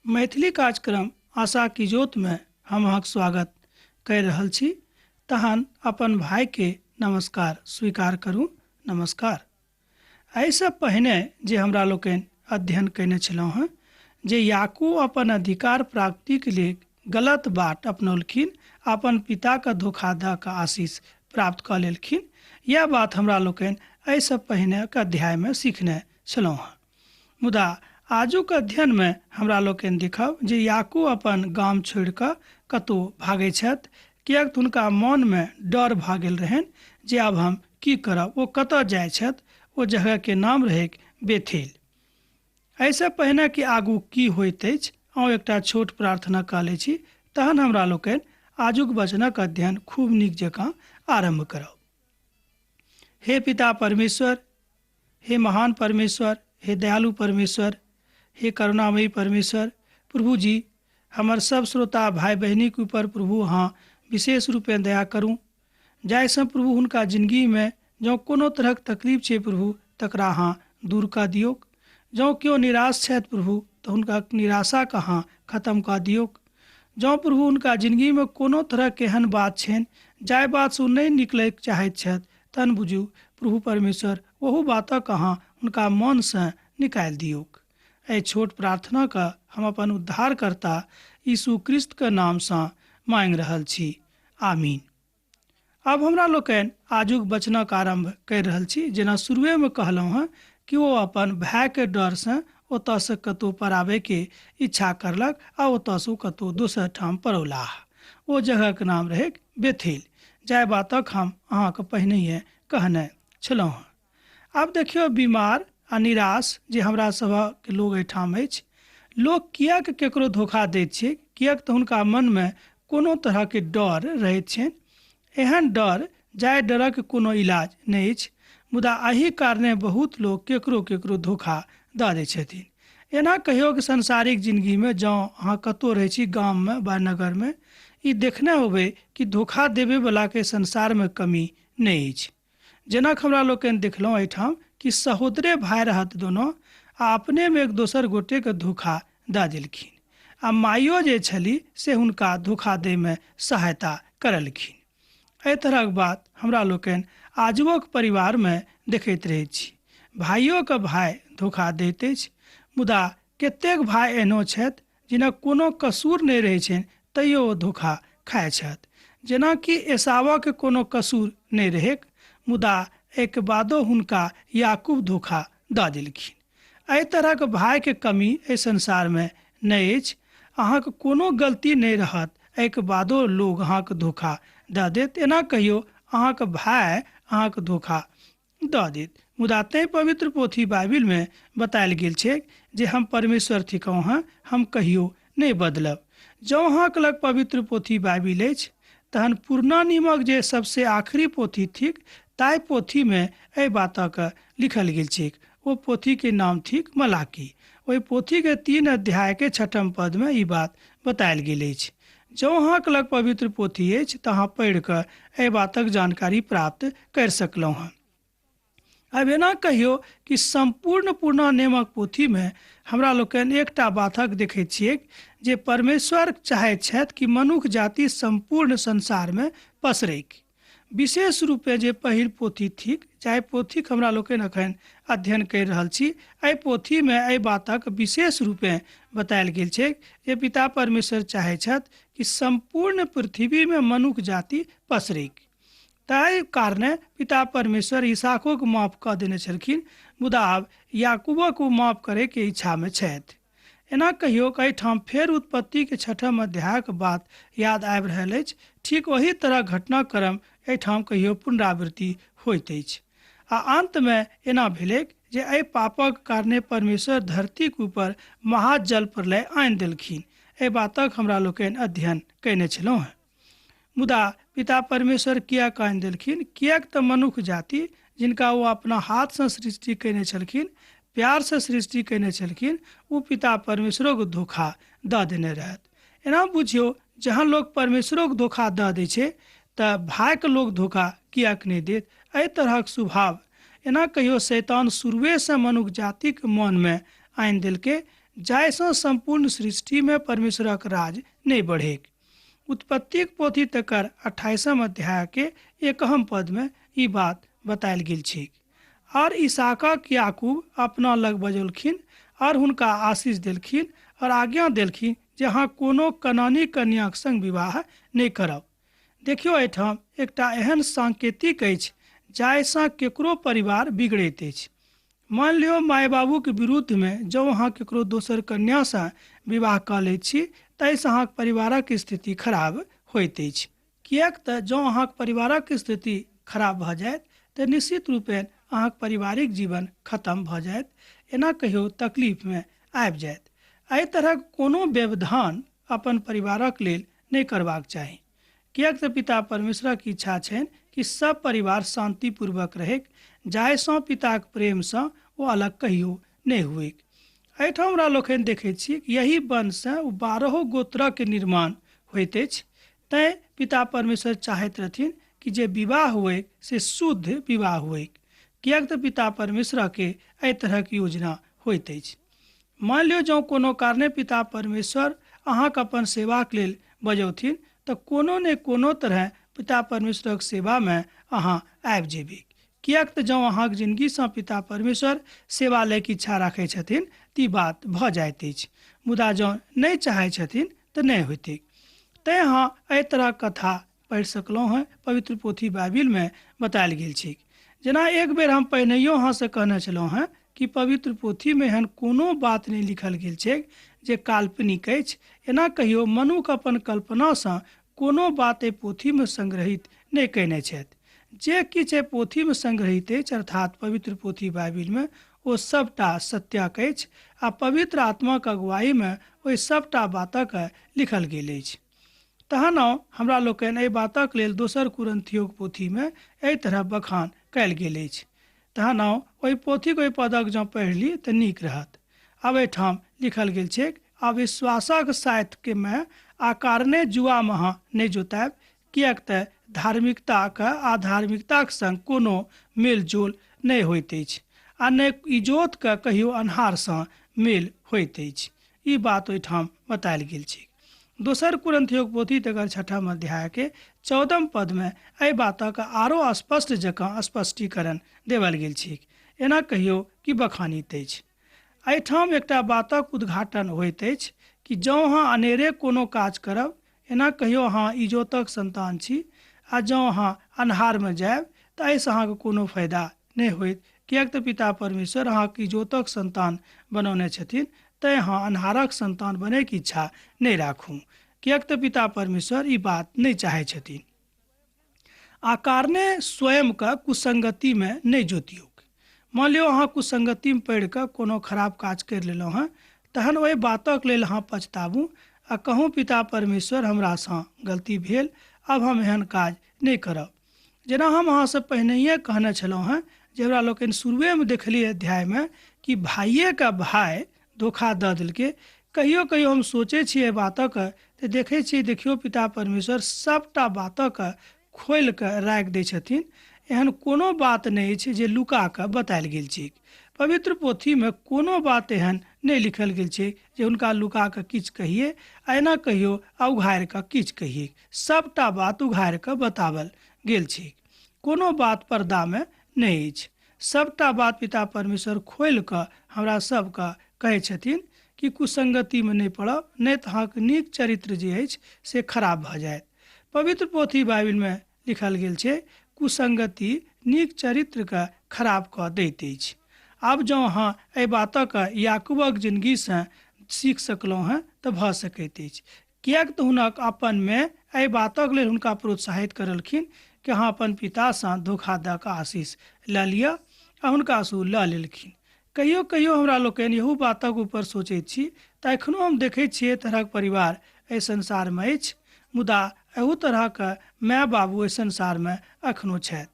मैथिली कार्यक्रम आशा की जोत में हम अहाँक स्वागत कर रहल छी। तहन अपन भाई के नमस्कार स्वीकार करू। नमस्कार। एहिसँ पहिने जे हमरा लोकनि अध्ययन कयने छलहुँ हेँ जे याकूब अपन अधिकार प्राप्तिक लेल गलत बाट अपनौलखिन, अपन पिताके धोखा दऽ कऽ आशीष प्राप्त कऽ लेलखिन, यह बात हमरा लोकनि एहिसँ पहिनेके अध्यायमे सीखने छलहुँ हेँ। मुदा आजुक अध्ययन में हमरा लोकनि देखब जे याकूब अपन गाम छोड़ि कऽ कतहु भागै छथि, किएक तऽ हुनका मन में डर भऽ गेल रहनि जे आब हम की करब। ओ कतऽ जाइ छथि? ओ जगह के नाम रहै बेथेल। एहिसँ पहिने कि आगू की होइत अछि, अहूँ एकटा छोट प्रार्थना कऽ लै छी, तहन हमरा लोकनि आजुक वचनक अध्ययन खूब नीक जकाँ आरम्भ करब। हे पिता परमेश्वर, हे महान परमेश्वर, हे दयालु परमेश्वर, हे करुणामयी परमेश्वर, प्रभु जी हमर सब श्रोता भाई बहनी के ऊपर प्रभु अहाँ विशेष रूपे दया करूँ, जाहिसँ प्रभु हुनका जिंदगी में जँ कोनो तरहक तकलीफ छै प्रभु तकरा अहाँ दूर कऽ दियौक। जँ केओ निराश छथि प्रभु तऽ हुनका निराशाके अहाँ खत्म कऽ दियौक। जँ प्रभु हुनका जिंदगी में कोनो तरहक एहन बात छनि जाहि बातसँ ओ नहि निकलै चाहैत छथि, तहन बुझू प्रभु परमेश्वर ओहू बातक अहाँ हुनका मनसँ निकालि दियौक। एहि छोट प्रार्थना का हम अपन उद्धारकर्ता यीशु क्रिस्त के नामसँ मांगि रहल छी, आमीन। अब हमरा लोकनि आजुक वचनक आरम्भ कर रहल छी। जेना शुरुए में कहलहुँ हेँ कि ओ अपन भाई के डरसँ ओतऽसँ कतहु पराबैके इच्छा करलक आ ओतऽसँ कतहु दोसर ठाम पड़ौलाह। ओ जगहके नाम रहै बेथेल, जाहि बातक हम अहाँके पहिनहिए कहने छलहुँ हेँ। आब देखियौ, बीमार आ निराश जे हमरा सभक लोग एहिठाम अछि, लोग किएक केकरो धोखा दैत छै? किएक तऽ हुनका मनमे कोनो तरहके डर रहैत छनि। एहन डर जाहि डरक कोनो इलाज नहि अछि, मुदा एहि कारणे बहुत लोग केकरो केकरो धोखा दऽ दै छथिन। एना कहियो कि संसारिक जिंदगीमे जँ अहाँ कतहु रहै छी, गाममे वा नगरमे, ई देखने होबै कि धोखा देबैवलाके संसारमे कमी नहि अछि। जेनाकि हमरा लोकनि देखलहुँ एहिठाम कि सहोदरे भाई रहत दोनों आ अपने में एक दोसर गोटे के धोखा दऽ देलखिन, आ माइयो जे छली से हुनका धोखा दै में सहायता करलखिन। एहि तरहक बात हमरा लोकनि आजुक परिवार में देखैत रहैत छी। भाइयों के भाई धोखा दैत अछि, मुदा कतेक भाई एहनो छथि जिनक कोनो कसूर नहि रहै छनि तैयो ओ धोखा खाइत छथि। जेनाकि एसावक कोनो कसूर नहि रहैक, मुदा एक बादो हुनका याकूब धोखा दऽ देलखिन। एहि तरहक भाई के कमी एहि संसार में नहि अछि। अहाँके कोनो गलती नहीं रहत, एहिके बादो लोग अहाँके धोखा दऽ देत। एना कहियो अहाँके भाई अहाँके धोखा दऽ देत, मुदा तैं पवित्र पोथी बाइबिल में बतायल गेल छै जे हम परमेश्वर थिकहुँ हँ, हम कहियो नहीं बदलब। जँ अहाँके लग पवित्र पोथी बाइबिल अछि, तहन पुरना नियमक जे सबसे आखिरी पोथी थिक, ताहि पोथी में एहि बातक लिखल गेल छै। ओ पोथी के नाम थिक मलाकी। ओहि पोथी के 3 अध्याय के 6 पद में ई बात बतायल गेल अछि। जँ अहाँके लग पवित्र पोथी अछि तऽ अहाँ पढ़ि कऽ एहि बातक जानकारी प्राप्त कर सकलहुँ हँ। अब एना कहियो कि संपूर्ण पुरना नियमक पोथी में हमरा लोकनि एकटा बातक देखैत छियै जे परमेश्वर चाहैत छथि कि मनुष्य जाति संपूर्ण संसार में पसरैक। विशेष रूपे जे पहिल पोथी थिक, जाहि पोथीक हमरा लोकनि अखन अध्ययन कर रहल छी, एहि पोथी में एहि बातक विशेष रूपे बतायल गेल छै जे पिता परमेश्वर चाहैत छथि कि संपूर्ण पृथ्वी में मनुष्य जाति पसरैक। ताहि कारणे पिता परमेश्वर इसहाको को माफ कऽ देने छलखिन, मुदा आब याकूबो को माफ करे के इच्छा में छथि। एना कहियो कि एहिठाम फेर उत्पत्ति के 6 अध्याय के बात याद आबि रहल अछि। ठीक वही तरह घटनाक्रम एहिठाम कहियो पुनरावृत्ति होइत अछि। आ अंत में एना भेलैक जे एहि पापक कारणे परमेश्वर धरती के ऊपर महाजल प्रलय आनि देलखिन। एहि बातक हमरा लोकनि अध्ययन कयने छलहुँ हेँ। मुदा पिता परमेश्वर किएक आनि देलखिन? किएक तऽ मनुष्य जाति जिनका वो अपना हाथ से सृष्टि कयने छलखिन, प्यार से सृष्टि कयने छलखिन, वो पिता परमेश्वरों को धोखा दऽ देने रहत। एना बुझियो, जहाँ लोग परमेश्वरों को धोखा दऽ दै छै तऽ भाई के लोग धोखा किएक नहीं देत? एहि तरहक स्वभाव एना कहियो शैतान शुरुए से मनुष्य जाति के मन में आनि देलकै, जाहिसँ संपूर्ण सृष्टि में परमेश्वरक राज नहीं बढ़ेक। उत्पत्तिक पोथी तकर 28वां अध्याय के 1 पद में ई बात बतायल गेल छै। और इसहाकक याकूब अपना लग बजौलखिन और हुनका आशीष देलखिन और आज्ञा देलखिन जे अहाँ कोनो कनानी कन्याक संग विवाह नहीं करब। देखियो एहिठाम एकटा एहन सांकेतिक अछि जाहिसँ केकरो परिवार बिगड़ैत अछि। मान लियो माय बाबू के विरुद्ध में जँ अहाँ केकरो दोसर कन्या से विवाह कऽ लैत छी ताहिसँ अहाँक परिवारक स्थिति खराब होइत अछि। किएक तऽ जँ अहाँक परिवारक स्थिति खराब भऽ जायत तऽ निश्चित रूपेण अहाँक पारिवारिक जीवन खत्म भऽ जायत, एना कहियो तकलीफ में आबि जायत। एहि तरहक कोनो व्यवधान अपन परिवारक लेल नहि करबाक चाही, किएक तऽ पिता परमेश्वरक इच्छा छनि कि सब परिवार शांतिपूर्वक रहैक, जाहिसँ पिताक प्रेमसँ ओ अलग कहियो नहि हुएक। एहिठाम हमरा लोकनि देखैत छी कि यही वंशसँ 12 गोत्रक निर्माण होइत अछि। तैँ पिता परमेश्वर चाहैत रहथिन कि जे विवाह हुए से शुद्ध विवाह हुए, किएक तऽ पिता परमेश्वर के एहि तरहक योजना होइत अछि। मान लियो जँ कोनो कारणे पिता परमेश्वर अहाँक अपन सेवाक लेल बजौथिन तऽ कोनो ने कोनो तरह पिता परमेश्वरक सेवा में अहाँ आबि जेबै, किएक तऽ जँ अहाँक जिंदगीसँ पिता परमेश्वर सेवा लैके इच्छा राखै छथिन तऽ ई बात भऽ जाइत अछि। मुदा जँ नहि चाहै छथिन तऽ नहि होइतै। तैँ अहाँ एहि तरहक कथा पढ़ि सकलहुँ हैं, पवित्र पोथी बाइबिल में बतायल गेल छै। जेना एक बेर हम पहिनहियो अहाँसँ कहने छलहुँ हैं कि पवित्र पोथी में एहन कोनो बात नहि लिखल गेल छै जे काल्पनिक अछि। एना कहियो मनुख अपन कल्पनासँ कोनो बात एहि पोथी में संग्रहित नहि कयने छथि। जे किछु एहि पोथी में संग्रहित अछि अर्थात पवित्र पोथी बाइबिल में ओ सबटा सत्यक अछि आ पवित्र आत्माक अगुवाई में ओहि सबटा बातक लिखल गेल अछि। तहन हमरा लोकनि एहि बातक लेल दोसर कुरिन्थियोक पोथी में एहि तरह बखान कयल गेल अछि। तहन ओहि पोथीक ओहि पदक जँ पढ़ि ली तऽ नीक रहत। अब एहिठाम लिखल गेल छै, अविश्वासक साथके में आ कारणे जुआ में अहाँ नहि जोतायब, किएक तऽ धार्मिकताक अधार्मिकताक संग कोनो मेलजोल नहि होइत अछि आ नहि इजोतके कहियो अन्हारसँ मेल होइत अछि। ई बात ओहिठाम बतायल गेल छै। दोसर कुरिन्थियोक पोथी तकर 6वां अध्याय के 14 पद में एहि बातक आरो स्पष्ट जकाँ स्पष्टीकरण देवल गेल छै। एना कहियो कि बखानित अछि। एहिठाम एकटा बातक उद्घाटन होइत अछि कि जँ अहाँ अनेरे कोनो काज करब, एना कहियो अहाँ इजोतक संतान छी, आ जँ अहाँ अन्हार में जायब तऽ एहिसँ अहाँके कोनो फायदा नहि होइत, किएक तऽ पिता परमेश्वर अहाँके इजोतक संतान बनौने छथिन। तैँ अहाँ अन्हारक संतान बनैके इच्छा नहीं राखू, किएक तऽ पिता परमेश्वर ई बात नहीं चाहै छथिन। आ कारणे स्वयं का कुसंगति में नहीं जोतियौ। मान लियो अहाँ कुसंगति में पढ़ि कऽ कोनो खराब काज कर लेलहुँ हैं, तहन ओहि बातक लेल अहाँ पछताबू आ कहूँ पिता परमेश्वर हमरासँ गलती भेल, अब हम एहन काज नहीं करब। जेना हम अहाँसँ पहिनहिए कहने छलहुँ हैं जे हमरा लोकनि शुरुए में देखलिए अध्याय में कि भाइये का भाई धोखा दऽ देलकै। कहियो कहियो हम सोचै छियै बातक तऽ देखै छियै, देखियो पिता परमेश्वर सबटा बातक खोलि कऽ राखि दै छथिन। एहन कोनो बात नहीं छै जे लुका कऽ बतायल गेल छै। पवित्र पोथी में कोनो बात एहन नहीं लिखल गेल छै जे हुनका लुका कऽ किछु कहिए आ एना कहियो आ उघारि कऽ किछु कहिए। सबटा बात उघारि कऽ बतावल गेल छै, कोनो बात पर्दा में नहीं अछि। सबटा बात पिता परमेश्वर खोलि कऽ हमरा सबके कहै छथिन कि कुसंगति में नहीं पड़ब, नहीं तऽ अहाँके नीक चरित्र जे अछि से खराब भऽ जायत। पवित्र पोथी बाइबिल में लिखल गेल छै कुसंगति नीक चरित्र के खराब कऽ दैत अछि। आब जँ अहाँ एहि बातक याकूबक जिंदगीसँ सीख सकलहुँ हैं तऽ भऽ सकैत अछि, किएक तऽ हुनक अपन में एहि बातक लेल हुनका प्रोत्साहित करलखिन कि अहाँ अपन पितासँ धोखा दऽ कऽ आशीष लऽ लिअ, आ हुनकासँ ओ लऽ लेलखिन। कहियो कहियो हमरा लोकनि इहो बातक ऊपर सोचैत छी तऽ एखनो हम देखैत छियै तरहक परिवार एहि संसार में अछि, मुदा एहू तरहक माय बाबू एहि संसार में एखनो छथि।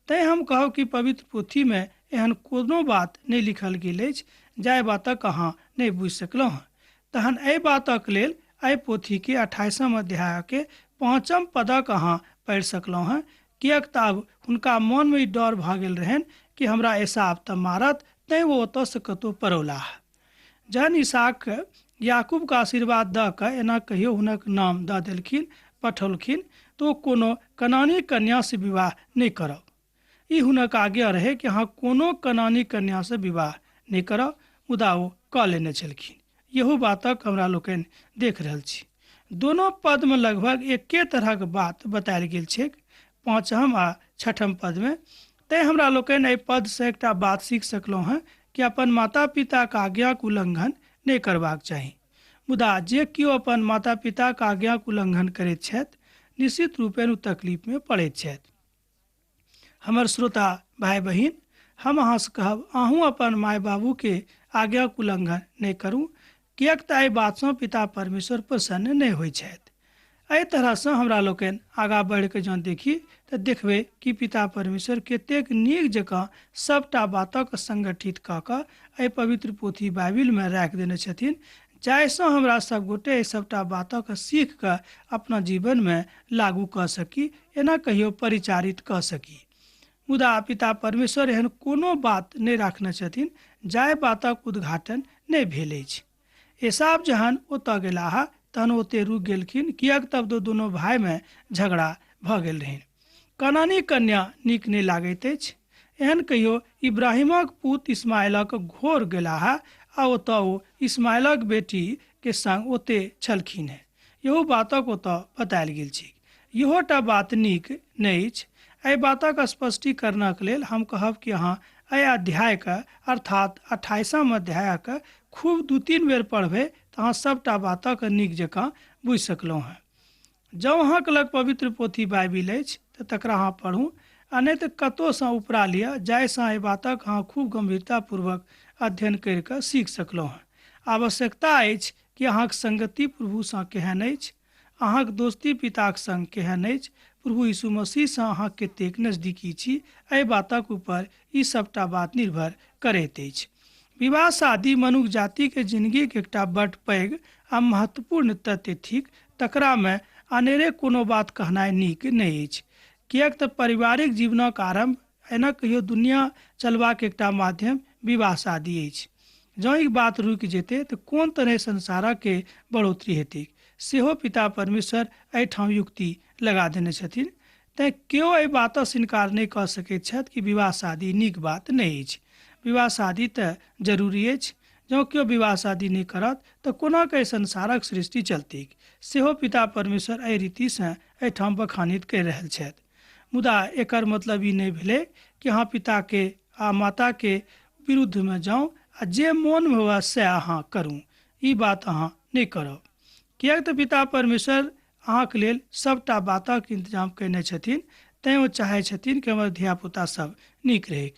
तैँ हम कहब कि पवित्र पोथी में एहन कोनो बात नहीं लिखल गेल अछि जाहि बातक अहाँ नहीं बुझि सकलहुँ हैं। तहन एहि बातक लेल एहि पोथी के 28वां अध्याय के 5 पदक अहाँ पढ़ि सकलहुँ हैं, किएक तऽ आब हुनका मन में ई डर भऽ गेल रहनि कि हमरा एसाव तऽ मारत, तैँ वो ओतऽसँ कतहु पड़ौलाह। जहन इसहाक याकूब के आशीर्वाद दऽ कऽ एना कहियो हुनक नाम दऽ देलखिन पठौलखिन तो कोनो कनानी कन्या से विवाह नहीं करब। ई हुनक आज्ञा रहे कि हाँ कोनो कनानी कन्या से विवाह नहीं करब, मुदा ओ कऽ लेने छलखिन। यहू बातक हमरा लोकनि देख रहल छी। दोनों पद में लगभग एके तरह के बात बतायल गेल छै, 5म आ 6म पद में। तैं हमरा लोकनि एहि पद से एकटा बात सीख सकलहुँ हैं कि अपन माता पिता के आज्ञाक उल्लंघन नहीं करबाक चाही। मुदा जे केओ अपन माता पिता के आज्ञाक उल्लंघन करैत छथि निश्चित रूपेण ओ तकलीफ में पड़ैत छथि। हमर श्रोता भाई बहिन, हम अहाँ से कहब अहूँ अपन माय बाबू के आज्ञाक उल्लंघन नहीं करू, किएक तऽ एहि बात से पिता परमेश्वर प्रसन्न नहीं होइ छथि। एहि तरह से हमरा लोकनि आगाँ बढ़ि कऽ जँ देखी तऽ देखबै कि पिता परमेश्वर कतेक नीक जकाँ सबटा बातक संगठित कऽ कऽ एहि पवित्र पोथी बाइबिल में राखि देने छथिन, जाहिसँ हमरा सब गोटे एहि सबटा बातक सीख कऽ अपना जीवन में लागू कऽ सकी, एना कहियो परिचारित कऽ सकी। मुदा पिता परमेश्वर एहन कोनो बात नहीं राखने छथिन जाहि बातक उद्घाटन नहीं भेल अछि। एसाव जहन ओतऽ गेलाह तहन ओते रुक गेलखिन, किएक तब तो दोनों भाई में झगड़ा भऽ गेल रहनि। कनानी कन्या नीक नहीं लागैत अछि। एहन कहियो इब्राहिमक पुत्र इस्माइलक घोर गेलाह आ ओतऽ ओ इस्माइलक बेटी के संग ओते छलखिन हैं। यहू बातक ओतऽ बतायल गेल छै। इहोटा बात नीक नहीं अछि। एहि बातक स्पष्टीकरणक लेल हम कहब कि अहाँ एहि अध्यायके अर्थात 28म अध्यायके खूब 2-3 बेर पढ़बै तऽ अहाँ सबटा बातक नीक जकाँ बुझि सकलहुँ हैं। जँ अहाँके लग पवित्र पोथी बाइबिल अछि तऽ तकरा अहाँ पढ़ू, आ नहीं तऽ कतहुसँ उपरा लिअ, जाहिसँ एहि बातक अहाँ खूब गंभीरतापूर्वक अध्ययन करि कऽ सीख सकलहुँ हैं। आवश्यकता अछि कि अहाँके संगति प्रभुसँ केहन अछि, अहाँके दोस्ती पिताक संग केहन अछि, प्रभु यीशु मसीहसँ अहाँ कतेक नजदीकी छी, एहि बातक ऊपर ई सबटा बात निर्भर करैत अछि। विवाह शादी मनुष्य जाति के जिंदगी के एकटा बड़ पैघ आ महत्वपूर्ण तथ्य थिक, तकरा में अनेरे कोनो बात कहनाइ नीक नहीं अछि। किएक तऽ पारिवारिक जीवनक आरंभ एना कहियो दुनिया चलबाक एकटा माध्यम विवाह शादी अछि। जँ ई बात रुकि जेतै तऽ कोन तरह संसारक के बढ़ोतरी हेतै, सेहो पिता परमेश्वर एहिठाम युक्ति लगा देने छथिन। तैं केओ एहि बातसँ इनकार नहीं कऽ सकैत छथि कि विवाह शादी नीक बात नहीं अछि। विवाह शादी तऽ जरूरी अछि। जँ केओ विवाह शादी नहीं करत तऽ कोना कऽ संसारक सृष्टि चलतैक, सेहो पिता परमेश्वर एहि रीतिसँ एहिठाम बखानित करि रहल छथि। मुदा एकर मतलब ई नहीं भेलै कि अहाँ पिता के आ माता के विरुद्ध में जाऊँ आ जे मोन में हुए सएह अहाँ करू। ई बात अहाँ नहीं करब, किएक तऽ पिता परमेश्वर अहाँके लेल सबटा बातक इंतजाम कयने छथिन। तैँ ओ चाहै छथिन कि हमर धियापुता सब नीक रहै।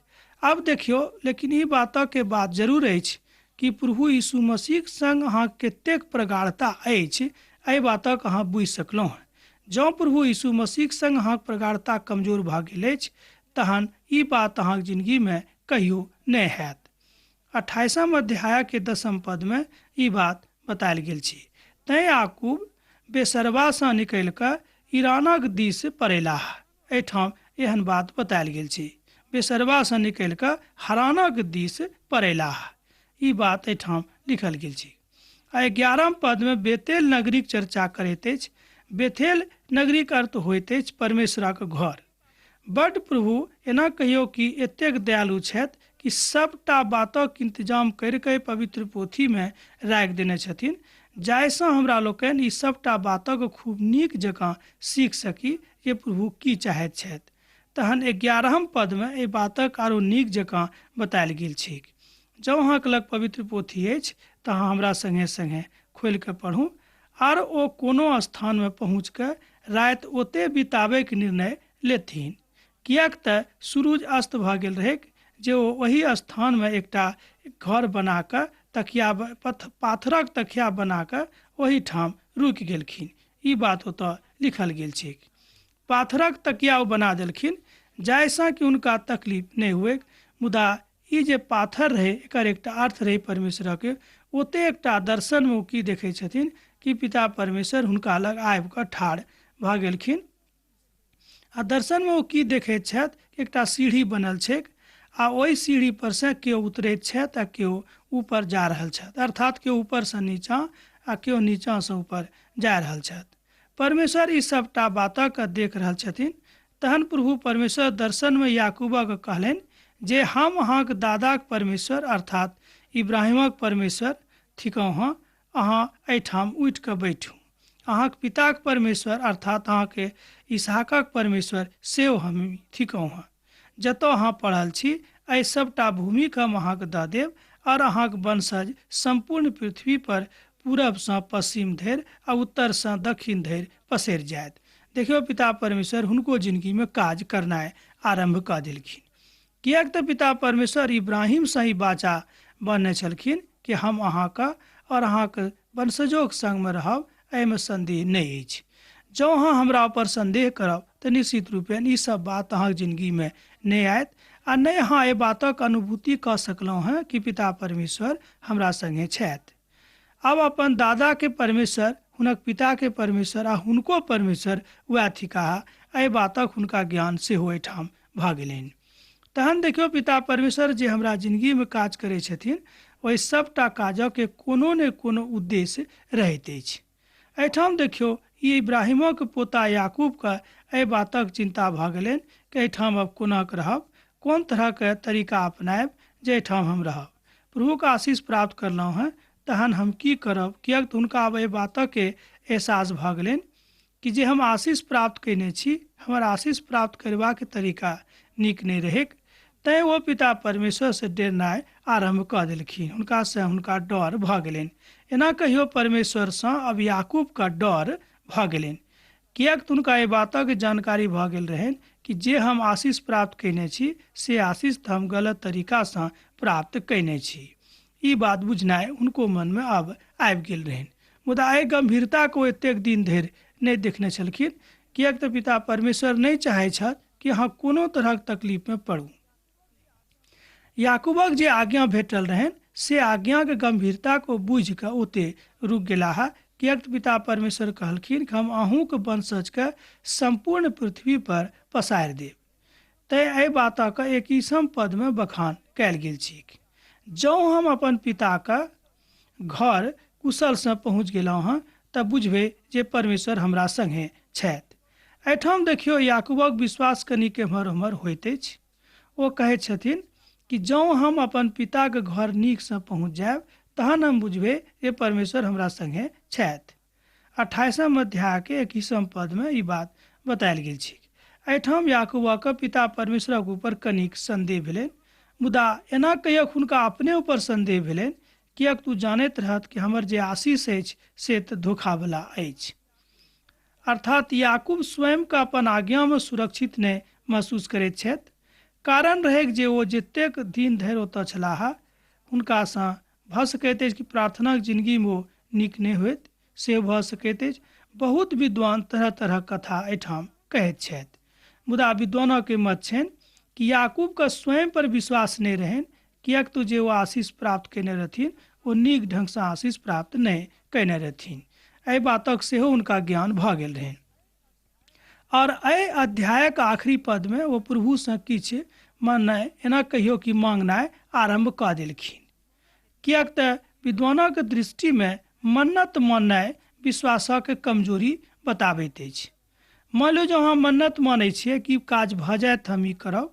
अब देखियो, लेकिन ई बातक के बात जरूर अछि कि प्रभु यीशु मसीहक संग अहाँ कतेक प्रगाढ़ता अछि, एहि बातक अहाँ बुझि सकलहुँ हैं। जँ प्रभु यीशु मसीहक संग अहाँक प्रगाढ़ता कमजोर भऽ गेल अछि तहन ई बात अहाँक जिंदगी में कहियो नहीं हैत। 28म अध्याय के 10म पद में ई बात बतायल गेल छै। तैँ याकूब बेसरबासँ निकलि कऽ ईरानक दिस पड़ेलाह। एहिठाम एहन बात बतायल गेल छै, बेसरबासँ निकलि कऽ हरानक दिस पड़ेलाह। ई बात एहिठाम लिखल गेल छै। आ 11म पद में बेतेल नगरीक चर्चा करैत अछि। बेथेल नगरीक अर्थ होइत अछि परमेश्वरक घर। बड प्रभु एना कहियो कि एतेक दयालु छथि कि सबटा बातक इंतजाम करि कऽ पवित्र पोथी में राखि देने छथिन, जाहिसँ हमरा लोकनि ई सबटा बातक खूब नीक जकाँ सीख सकी जे प्रभु की चाहैत छथि। तहन 11म पद में एहि बातक आरो नीक जकाँ बतायल गेल छै। जँ अहाँके लग पवित्र पोथी अछि तऽ अहाँ हमरा संगे संगे खोलि कऽ पढ़ू, आर ओ कोनो स्थान में पहुँच कऽ राति ओते बिताबैके निर्णय लेथिन, किएक तऽ सूरज अस्त भऽ गेल रहै जे ओ ओही स्थान में एकटा घर बना कऽ पाथरक तकिया बना कऽ ओहीठाम रुकि गेलखिन। ई बात ओतऽ लिखल गेल छै। पाथरक तकिया ओ बना देलखिन जाहिसँ कि हुनका तकलीफ नहीं हुए। मुदा ई जे पाथर रहे एकर एकटा अर्थ रहे परमेश्वरक। ओते एकटा दर्शन में ओ की देखै छथिन कि पिता परमेश्वर हुनका लग आबि कऽ ठाढ़ भऽ गेलखिन। आ दर्शन में ओ की देखैत छथि, एकटा सीढ़ी बनल छै आ ओहि सीढ़ी पर से केओ उतरैत छथि आ केओ ऊपर जा रहल छथि, अर्थात केओ ऊपर से नीचाँ आ केओ नीचाँ से ऊपर जा रहल छथि। परमेश्वर ई सबटा बातक देख रहल छथिन। तहन प्रभु परमेश्वर दर्शन में याकूबक कहलनि जे हम अहाँक दादाक परमेश्वर अर्थात इब्राहिमक परमेश्वर थिकहुँ हँ, अहाँ एहिठाम उठि कऽ बैठू। अहाँक पिताक परमेश्वर अर्थात अहाँके इसहाकक परमेश्वर सेहो हम थिकहुँ हँ। जतऽ अहाँ पढ़ल छी एहि सबटा भूमिके हम अहाँके दऽ देब और अहाँक वंशज संपूर्ण पृथ्वी पर पूरबसँ पश्चिम धरि आ उत्तरसँ दक्षिण धरि पसरि जायत। देखियौ पिता परमेश्वर हुनको जिंदगीमे काज करनाइ आरम्भ कऽ देलखिन। किएक तऽ पिता परमेश्वर इब्राहिमसँ ही बाचा बनने छलखिन कि हम अहाँके और अहाँके वंशजोक संगमे रहब, एहिमे संदेह नहि अछि। जँ अहाँ हमरा ऊपर संदेह करब तऽ निश्चित रूपेण ई सब बात अहाँके जिंदगीमे नहि आयत आ नहि अहाँ एहि बातक अनुभूति कऽ सकलहुँ हैं कि पिता परमेश्वर हमरा संगे छथि। अब अपन दादा के परमेश्वर, हुनक पिता के परमेश्वर आ हुनको परमेश्वर वएह थिकाह, एहि बातक हुनका ज्ञान सेहो एहिठाम भऽ गेलनि। तहन देखियौ पिता परमेश्वर जे हमरा जिंदगीमे काज करै छथिन ओहि सबटा काजक के कोनो ने कोनो उद्देश्य रहैत अछि। एहिठाम देखियौ ई इब्राहिमक पोता याकूबके एहि बातक चिंता भऽ गेलनि कि एहिठाम अब कोना कऽ रहब, कोन तरहके तरीका अपनायब जे एहिठाम हम रहब। प्रभुके आशीष प्राप्त करलहुँ हैं, तहन हम की करब, किएक तऽ हुनका अब एहि बातके एहसास भऽ गेलनि कि जे हम आशीष प्राप्त कयने छी, हमर आशीष प्राप्त करबाक तरीका नीक नहि रहैक। तैँ ओ पिता परमेश्वरसँ डरनाइ आरम्भ कऽ देलखिन, हुनकासँ हुनका डर भऽ गेलनि। एना कहियो परमेश्वरसँ अब याकूबके डर भऽ गेलनि, किएक तऽ हुनका एहि बातक जानकारी भऽ गेल रहनि कि जे हम आशीष प्राप्त कयने छी से आशीष तऽ हम गलत तरीकासँ प्राप्त कयने छी। ई बात बुझनाइ हुनको मनमे अब आबि गेल रहनि। मुदा एहि गंभीरताके ओ एतेक दिन धरि नहि देखने छलखिन, किएक तऽ पिता परमेश्वर नहि चाहै छथि कि अहाँ कोनो तरहक तकलीफमे पड़ू। याकूबक जे आज्ञा भेटल रहनि से आज्ञाके गंभीरताके बुझि कऽ ओते रुक गेलाह, किएक तऽ पिता परमेश्वर कहलखिन कि हम अहूँके वंशजके संपूर्ण पृथ्वी पर पसारि देब। तैँ एहि बातक 21 पदमे बखान कयल गेल छैक। जँ हम अपन पिताके घर कुशलसँ पहुँच गेलहुँ हँ तऽ बुझबै जे परमेश्वर हमरा संगे छथि। एहिठाम देखियौ याकूबक विश्वास कनिक एम्हर ओम्हर होइत अछि। ओ कहैत छथिन कि जँ हम अपन पिताके घर नीकसँ पहुँच जायब तहन हम बुझबै जे परमेश्वर हमरा संगे छथि। 28 अध्यायके 21 पदमे ई बात बतायल गेल छै। एहिठाम याकूबक पिता परमेश्वरक ऊपर कनिक संदेह भेलनि, मुदा एना कहियक हुनका अपने ऊपर संदेह भेलनि, किएक तू जानैत रहत कि हमर जे आशीष अछि से तऽ धोखावला अछि। अर्थात याकूब स्वयंके अपन आज्ञामे सुरक्षित नहि महसूस करैत छथि। कारण रहैक जे ओ जतेक दिन धरि ओतऽ छलाह हुनकासँ भऽ सकैत अछि कि प्रार्थनाक जिंदगीमे ओ नीक नहि होइत, से भऽ सकैत अछि। बहुत विद्वान तरह तरह कथा एहिठाम कहैत छथि, मुदा विद्वानके मत छनि कि याकूबके स्वयं पर विश्वास नहि रहनि, किएक तऽ जे ओ आशीष प्राप्त कयने रहथिन ओ नीक ढङ्गसँ आशीष प्राप्त नहि कयने रहथिन। एहि बातक सेहो हुनका ज्ञान भऽ गेल रहनि। और एहि अध्यायक आखिरी पदमे ओ प्रभुसँ किछु माननाइ, एना कहियो कि मांगनाइ आरम्भ कऽ देलखिन। किएक तऽ विद्वानक दृष्टिमे मन्नत माननाइ विश्वासक कमजोरी बताबैत अछि। मान लो जो अहाँ मन्नत मानै छियै कि काज भऽ जायत तऽ हम ई करब,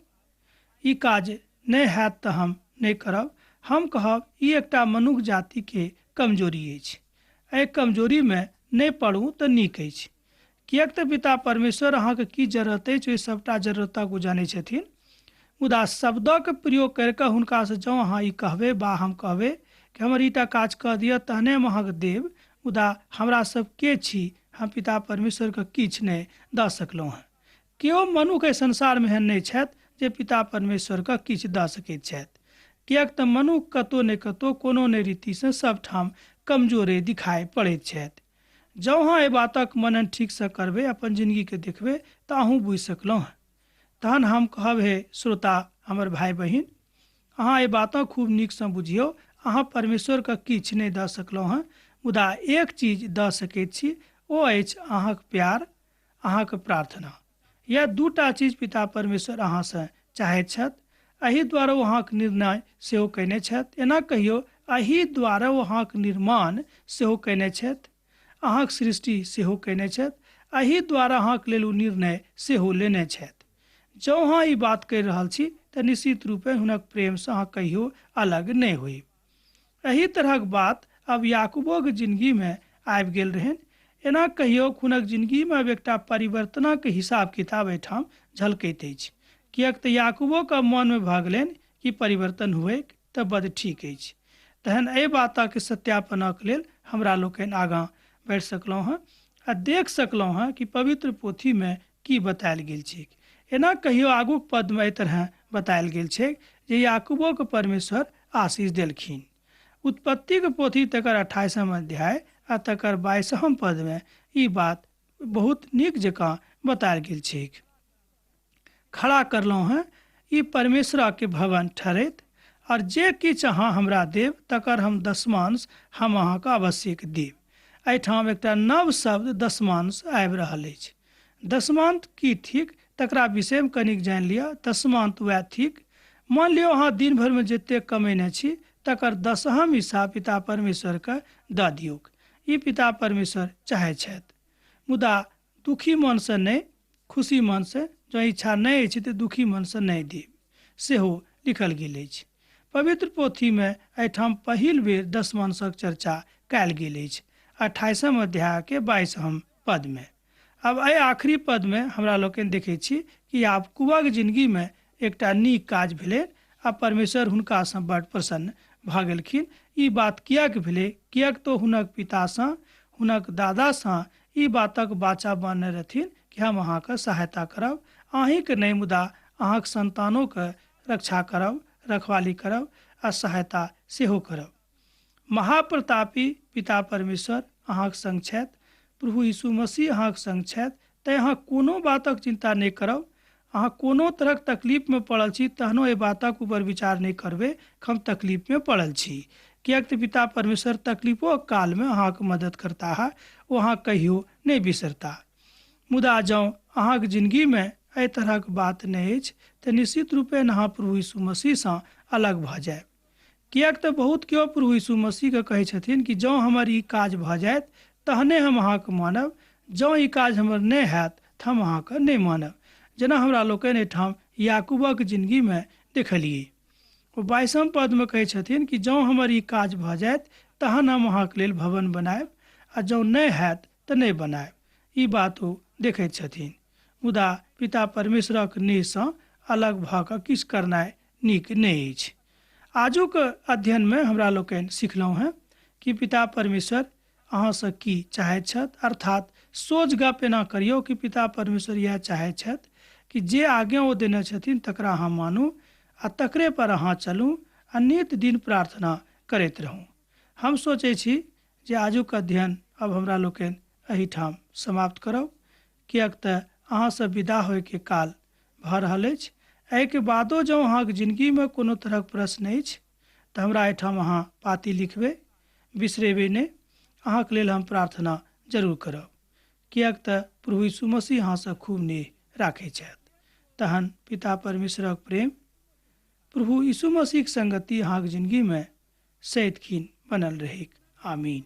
ई काज नहि हैत तऽ हम नहि करब। हम कहब ई एकटा मनुष्य जातिके कमजोरी अछि। एहि कमजोरीमे नहि पड़ू तऽ नीक अछि, किएक तऽ पिता परमेश्वर अहाँके की जरूरत अछि ओहि सभटा जरूरतक ओ जानै छथिन। मुदा शब्दक प्रयोग करि कऽ हुनकासँ जँ अहाँ ई कहबै बा हम कहबै कि हमर ईटा काज कऽ दिअ तहने हम अहाँके देब, मुदा हमरा सब के छी, हम पिता परमेश्वरके किछु नहि दऽ सकलहुँ हँ। केओ मनुष्य एहि संसारमे एहन नहि छथि जे पिता परमेश्वरके किछु दऽ सकैत छथि, किएक तऽ मनुष्य कतहु ने कतहु कोनो ने रीतिसँ सबठाम कमजोरे दिखाइ पड़ैत छथि। जँ अहाँ एहि बातक मनन ठीकसँ करबै, अपन जिंदगीके देखबै तऽ अहूँ बुझि सकलहुँ हँ। तहन हम कहब हे श्रोता हमर भाय बहिन, अहाँ एहि बातक खूब नीकसँ बुझियौ। अहाँ परमेश्वरके किछु नहि दऽ सकलहुँ हँ, मुदा एक चीज दऽ सकैत छी, ओ अछि अहाँके प्यार, अहाँके प्रार्थना। यह दूटा चीज पिता परमेश्वर अहाँसँ चाहैत छथि। एहि द्वारा अहाँक निर्णय सेहो कयने छथि। एना कहियो, एहि द्वारा अहाँक निर्माण सेहो कयने छथि, अहाँक सृष्टि सेहो कयने छथि, एहि द्वारा अहाँक लेल ओ निर्णय सेहो लेने छथि। जँ अहाँ ई बात कहि रहल छी तऽ निश्चित रूपे हुनक प्रेमसँ अहाँ कहियो अलग नहि होई। एहि तरहक बात अब याकूबक जिंदगीमे आबि गेल रहनि। एना कहियो हुनक जिंदगीमे अब एकटा परिवर्तनक हिसाब किताब एहिठाम झलकैत अछि। किएक तऽ याकूबोके मनमे भऽ गेलनि कि परिवर्तन हुए तऽ बड़ ठीक अछि। तहन एहि बातक सत्यापनक लेल हमरा लोकनि आगाँ बढ़ि सकलहुँ हँ आ देख सकलहुँ हँ कि पवित्र पोथीमे की बतायल गेल छै। एना कहियो आगूक पदमे एहि तरह बतायल गेल छै जे याकूबोके परमेश्वर आशीष देलखिन। उत्पत्तिके पोथी तकर 28वां अध्याय आ तकर 22वां पदमे ई बात बहुत नीक जकाँ बतायल गेल छै। खड़ा करलहुँ हैं ई परमेश्वरके भवन ठहरैत, और जे किछु अहाँ हमरा देब तकर हम दशमांश हम अहाँके आवश्यक देब। एहिठाम एकटा नव शब्द दशमांश आबि रहल अछि। दशमांश की थिक तकरा विषयमे कनिक जानि लिअ। दशमांश वएह थिक, मान लिअ अहाँ दिन भरिमे जतेक कमेने छी तकर 10म हिस्सा पिता परमेश्वरके दऽ दियौक। ई पिता परमेश्वर चाहै छथि, मुदा दुखी मनसँ नहि, खुशी मनसँ। जँ इच्छा नहि अछि तऽ दुखी मनसँ नहि देब, सेहो लिखल गेल अछि। पवित्र पोथीमे एहिठाम पहिल बेर दशमांशक चर्चा कयल गेल अछि 28वां अध्यायके 22वां पदमे। अब एहि आखिरी पदमे हमरा लोकनि देखै छी कि याकूबक जिंदगीमे एकटा नीक काज भेलै आ परमेश्वर हुनकासँ बड़ प्रसन्न भऽ गेलखिन। ई बात किएक भेलै? किएक तऽ हुनक पितासँ, हुनक दादासँ ई बातक वाचा बान्हने रहथिन कि हम अहाँके सहायता करब, अहीँके नहि मुदा अहाँक संतानोके रक्षा करब, रखवाली करब आ सहायता सेहो करब। महाप्रतापी पिता परमेश्वर अहाँक संग छथि, प्रभु यीशु मसीह अहाँक संग छथि। तैँ अहाँ कोनो बातक चिंता नहि करब। अहाँ कोनो तरहक तकलीफमे पड़ल छी तहनो एहि बातक ऊपर विचार नहीं करबै कि हम तकलीफमे पड़ल छी। किएक तऽ पिता परमेश्वर तकलीफो कालमे अहाँके मदद करता है, वो अहाँ कहियो नहीं बिसरता। मुदा जँ अहाँक जिंदगीमे एहि तरहक बात नहि अछि तऽ निश्चित रूपेण अहाँ प्रभु यीशु मसीहसँ अलग भऽ जायब। किएक तऽ बहुत केओ प्रभु यीशु मसीहके कहै छथिन कि जँ हमर ई काज भऽ जायत तहने हम अहाँके मानब, जँ ई काज हमर नहि हैत तऽ हम अहाँके नहि मानब। जेना हमरा लोकनि एहिठाम याकूबक जिंदगीमे देखलिए। ओ 22वां पदमे कहै छथिन कि जँ हमर ई काज भऽ जायत तहन हम अहाँके लेल भवन बनायब, आ जँ नहि हैत तऽ नहि बनायब। ई बात ओ देखैत छथिन। मुदा पिता परमेश्वरक नेहसँ अलग भऽ कऽ किछु करनाइ नीक नहि अछि। आजुक अध्ययनमे हमरा लोकनि सिखलहुँ हैं कि पिता परमेश्वर अहाँसँ की चाहैत छथि। अर्थात सोच गप एना करियौ कि पिता परमेश्वर इएह चाहैत छथि कि जे आज्ञा ओ देने छथिन तकरा अहाँ मानू आ तकरे पर अहाँ चलू आ नित दिन प्रार्थना करैत रहू। हम सोचै छी जे आजुक अध्ययन अब हमरा लोकनि एहिठाम समाप्त करब, किएक तऽ अहाँसँ विदा होइके काल भऽ रहल अछि। एहिके बादो जँ अहाँके जिंदगीमे कोनो तरहक प्रश्न अछि तऽ हमरा एहिठाम अहाँ पाती लिखबै, बिसरेबै नहि। अहाँके लेल हम प्रार्थना जरूर करब, किएक तऽ प्रभु यीशु मसीह अहाँसँ खूब नेह राखै छथि। तहन पिता परमेश्वरक प्रेम, प्रभु यीशु मसीहक संगति अहाँके जिंदगीमे सदिखन बनल रहैक। आमीन।